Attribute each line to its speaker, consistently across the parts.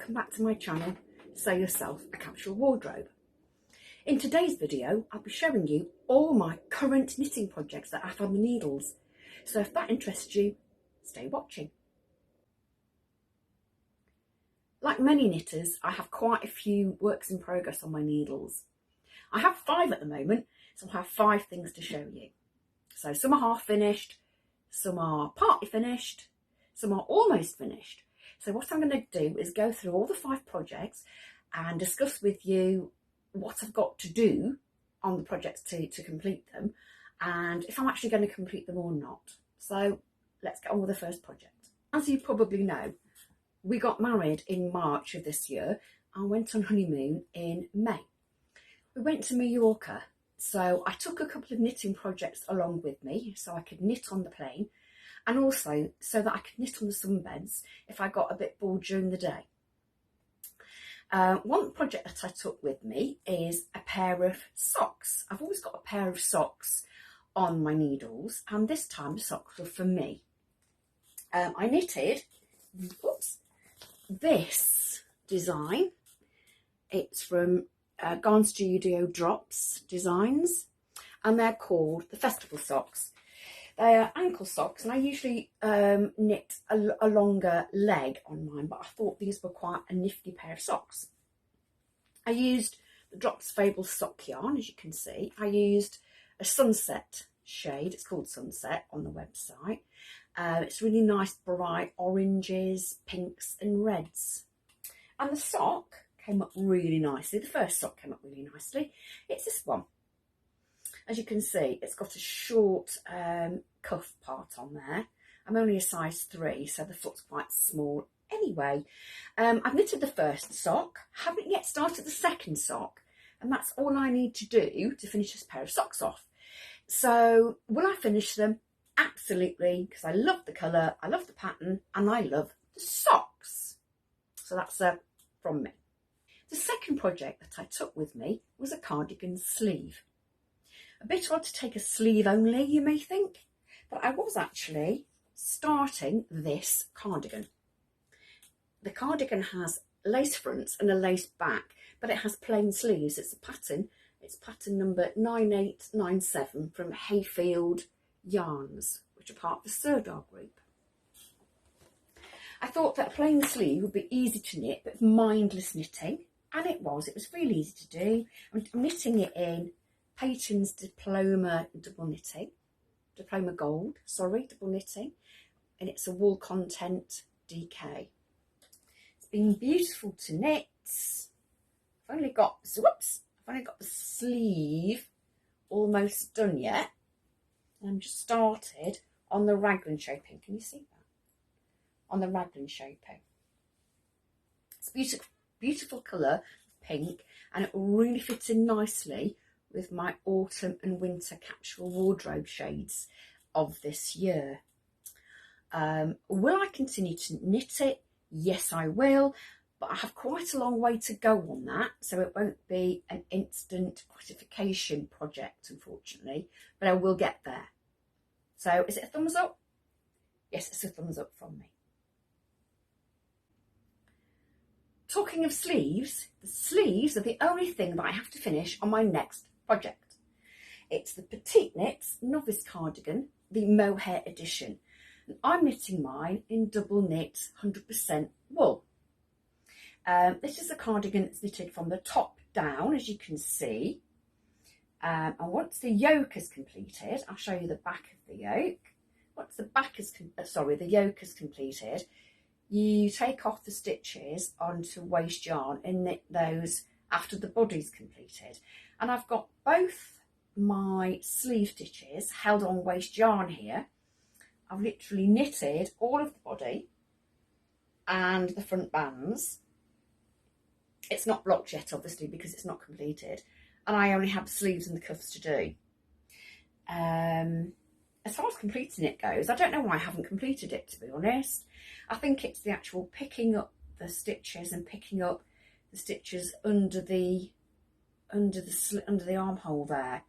Speaker 1: welcome back to my channel, Sew Yourself a Capsule Wardrobe. In today's video, I'll be showing you all my current knitting projects that I have on the needles. So if that interests you, stay watching. Like many knitters, I have quite a few works in progress on my needles. I have 5 at the moment, so I'll have 5 things to show you. So some are half finished, some are partly finished, some are almost finished. So what I'm going to do is go through all the 5 projects and discuss with you what I've got to do on the projects to complete them, and if I'm actually going to complete them or not. So let's get on with the first project. As you probably know, we got married in March of this year and went on honeymoon in May. We went to Mallorca, so I took a couple of knitting projects along with me so I could knit on the plane, and also so that I could knit on the sunbeds if I got a bit bored during the day. One project that I took with me is a pair of socks. I've always got a pair of socks on my needles, and this time the socks were for me. I knitted this design. It's from Garn Studio Drops Designs, and they're called the Festival Socks. They are ankle socks, and I usually knit a longer leg on mine, but I thought these were quite a nifty pair of socks. I used the Drops Fable sock yarn, as you can see. I used a sunset shade, it's called Sunset on the website. It's really nice bright oranges, pinks and reds. And the sock came up really nicely. The first sock came up really nicely. It's this one. As you can see, it's got a short cuff part on there. I'm only a size 3, so the foot's quite small. Anyway, I've knitted the first sock, haven't yet started the second sock, and that's all I need to do to finish this pair of socks off. So will I finish them? Absolutely, because I love the colour, I love the pattern, and I love the socks. So that's from me. The second project that I took with me was a cardigan sleeve. A bit odd to take a sleeve only, you may think, but I was actually starting this cardigan. The cardigan has lace fronts and a lace back, but it has plain sleeves. It's pattern number 9897 from Hayfield Yarns, which are part of the Serdar group. I thought that a plain sleeve would be easy to knit, but mindless knitting, and it was really easy to do. I'm knitting it in Peyton's Diploma Gold, double knitting, and it's a wool content DK. It's been beautiful to knit. I've only got the sleeve almost done yet. I'm just started on the raglan shaping. Can you see that? On the raglan shaping. It's beautiful colour, pink, and it really fits in nicely with my autumn and winter capsule wardrobe shades of this year. Will I continue to knit it? Yes, I will, but I have quite a long way to go on that, so it won't be an instant gratification project, unfortunately, but I will get there. So is it a thumbs up? Yes, it's a thumbs up from me. Talking of sleeves, the sleeves are the only thing that I have to finish on my next project. It's the Petite Knits Novice Cardigan, the mohair edition. And I'm knitting mine in double knit 100% wool. This is a cardigan that's knitted from the top down, as you can see. And once the yoke is completed, I'll show you the back of the yoke. Once the yoke is completed, you take off the stitches onto waste yarn and knit those after the body's completed. And I've got both my sleeve stitches held on waste yarn here. I've literally knitted all of the body and the front bands. It's not blocked yet, obviously, because it's not completed, and I only have the sleeves and the cuffs to do. As far as completing it goes, I don't know why I haven't completed it, to be honest. I think it's the actual picking up the stitches and picking up the stitches under the armhole there.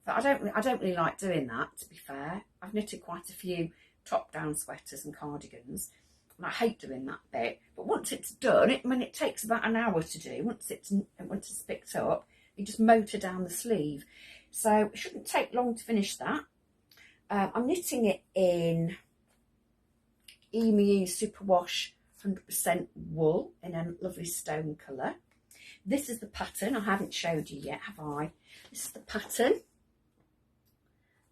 Speaker 1: But I don't really like doing that, to be fair. I've knitted quite a few top-down sweaters and cardigans, And I hate doing that bit, but once it's done, it takes about an hour to do. Once it's picked up, you just motor down the sleeve. So it shouldn't take long to finish that. I'm knitting it in Emu Superwash 100% wool in a lovely stone colour. This is the pattern. I haven't showed you yet, have I? This is the pattern.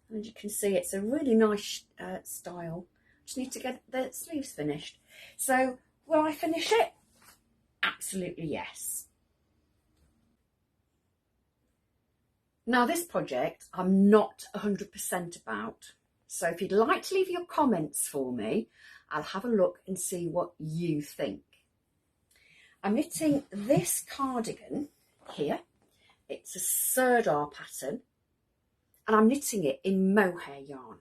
Speaker 1: And as you can see, it's a really nice style. Just need to get the sleeves finished. So will I finish it? Absolutely yes. Now this project I'm not 100% about. So if you'd like to leave your comments for me, I'll have a look and see what you think. I'm knitting this cardigan here. It's a serdar pattern and I'm knitting it in mohair yarn.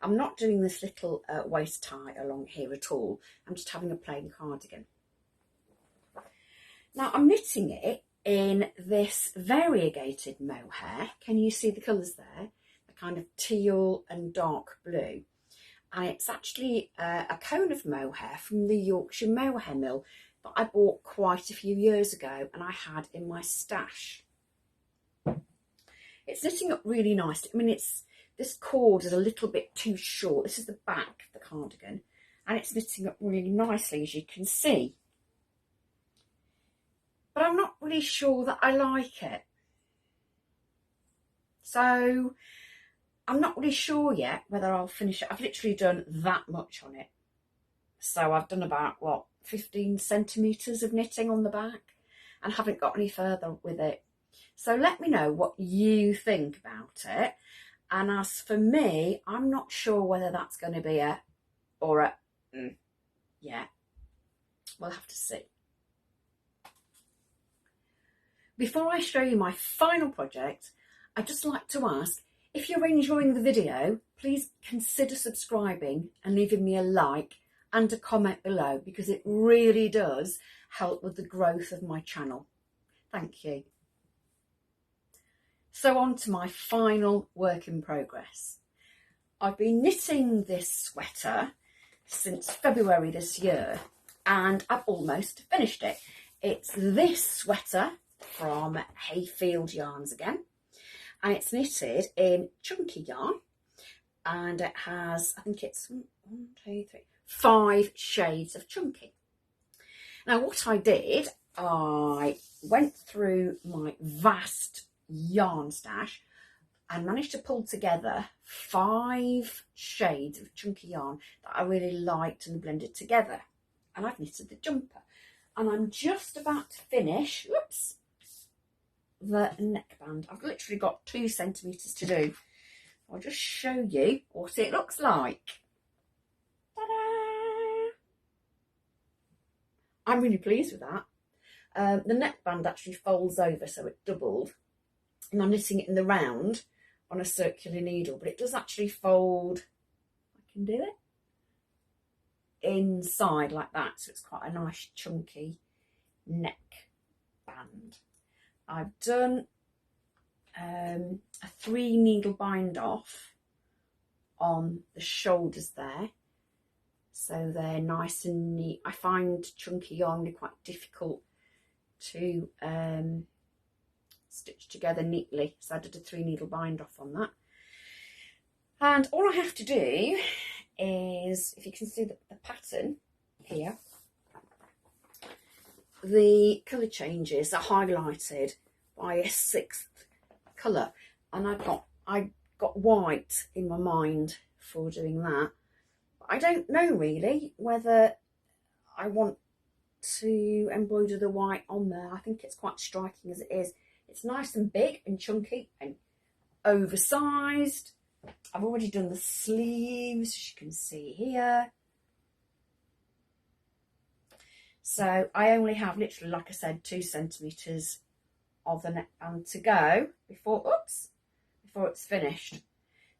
Speaker 1: I'm not doing this little waist tie along here at all. I'm just having a plain cardigan. Now I'm knitting it in this variegated mohair. Can you see the colours there? The kind of teal and dark blue. And it's actually a cone of mohair from the Yorkshire Mohair Mill that I bought quite a few years ago and I had in my stash. It's knitting up really nicely. I mean, this cord is a little bit too short. This is the back of the cardigan and it's knitting up really nicely, as you can see. But I'm not really sure that I like it. So I'm not really sure yet whether I'll finish it. I've literally done that much on it. So I've done about, what, 15 centimetres of knitting on the back and haven't got any further with it. So let me know what you think about it. And as for me, I'm not sure whether that's going to be a yeah. We'll have to see. Before I show you my final project, I'd just like to ask, if you're enjoying the video, please consider subscribing and leaving me a like and a comment below, because it really does help with the growth of my channel. Thank you. So on to my final work in progress. I've been knitting this sweater since February this year and I've almost finished it. It's this sweater from Hayfield Yarns again, and it's knitted in chunky yarn and it has, I think it's 5 shades of chunky. Now what I did, I went through my vast yarn stash and managed to pull together 5 shades of chunky yarn that I really liked and blended together, and I've knitted the jumper and I'm just about to finish the neckband. I've literally got 2 centimetres to do. I'll just show you what it looks like. Ta-da! I'm really pleased with that. The neckband actually folds over, so it doubled. And I'm knitting it in the round on a circular needle, but it does actually fold, I can do it, inside like that, so it's quite a nice chunky neck band. I've done a 3 needle bind off on the shoulders there, so they're nice and neat. I find chunky yarn really quite difficult to stitch together neatly, so I did a 3 needle bind off on that. And all I have to do is, if you can see the pattern here, the colour changes are highlighted by a 6th colour, and I got white in my mind for doing that. But I don't know really whether I want to embroider the white on there. I think it's quite striking as it is. It's nice and big and chunky and oversized. I've already done the sleeves, as you can see here. So I only have literally, like I said, 2 centimetres of the neckband to go before it's finished.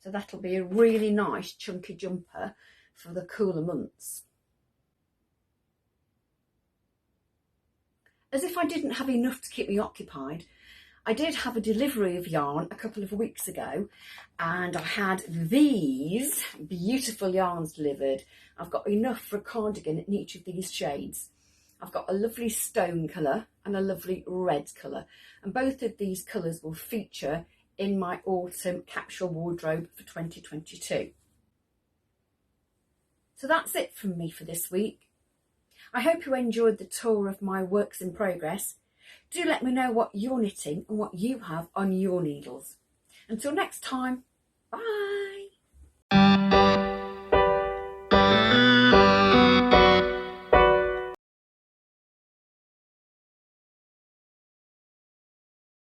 Speaker 1: So that'll be a really nice chunky jumper for the cooler months. As if I didn't have enough to keep me occupied, I did have a delivery of yarn a couple of weeks ago, and I had these beautiful yarns delivered. I've got enough for a cardigan in each of these shades. I've got a lovely stone colour and a lovely red colour, and both of these colours will feature in my autumn capsule wardrobe for 2022. So that's it from me for this week. I hope you enjoyed the tour of my works in progress. Do let me know what you're knitting and what you have on your needles. Until next time, bye!